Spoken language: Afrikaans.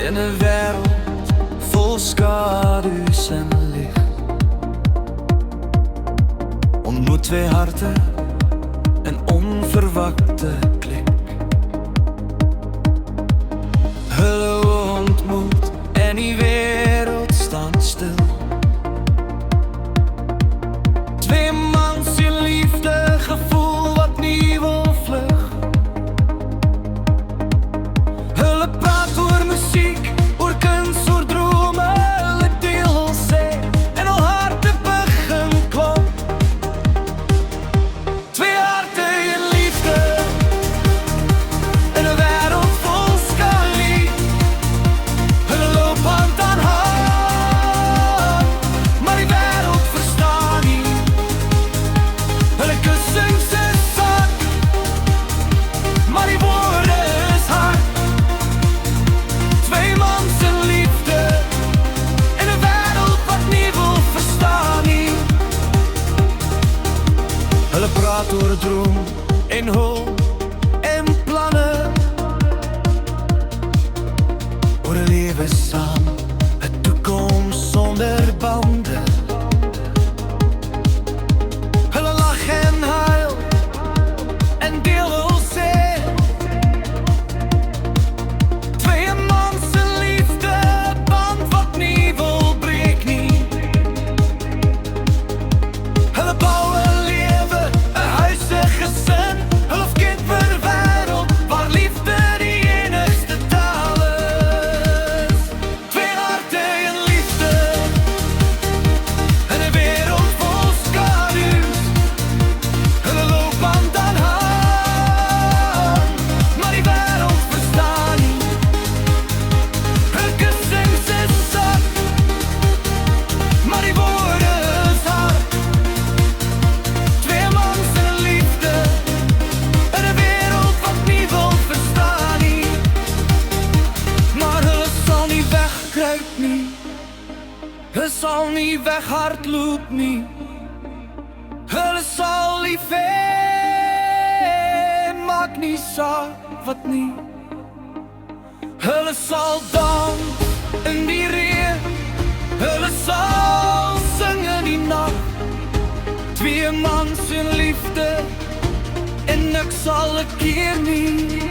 In 'n wêreld vol skadu's en lig ontmoet twee harte, 'n onverwagte klik. Hulle ontmoet en die wêreld staan stil. Twee mans in liefde, gevoel wat nie wil vlug. Hulle praat oor musiek, oor kuns, oor drome. Hulle deel sê en al harte begin klop. Twee harte in liefde, in 'n wêreld vol skalie. Hulle loop hand aan hand, maar die wêreld verstaan nie. Hulle kussings is sak, maar die woorde is hard. Twee mans in liefde, in 'n wêreld wat nie wil verstaan nie. Hulle praat oor droom en hoop en planne, oor 'n lewe saam, 'n toekoms sonder bande. Hulle lag en huil en deel hul sê. Twee mans in liefde, band wat nie wil breek nie. Hulle bou 'n lewe, 'n huis, 'n gesin. Hulle kind vir 'n wêreld waar liefde die enigste taal is. Twee harte in liefde, in 'n wêreld vol skadu's. Hulle loop hand aan hand, maar die wêreld verstaan nie. Hun kussings is sak, maar die woorde is hard. Twee mans in liefde, in 'n wêreld wat nie wil verstaan nie. Maar hulle sal nie wegkruip nie, hulle sal nie weghardloop nie. Hulle sal lief hê, maak nie saak wat nie. Hulle sal dans in die reën, hulle sal sing in die nag. Twee mans in liefde en niks sal 'n keer nie.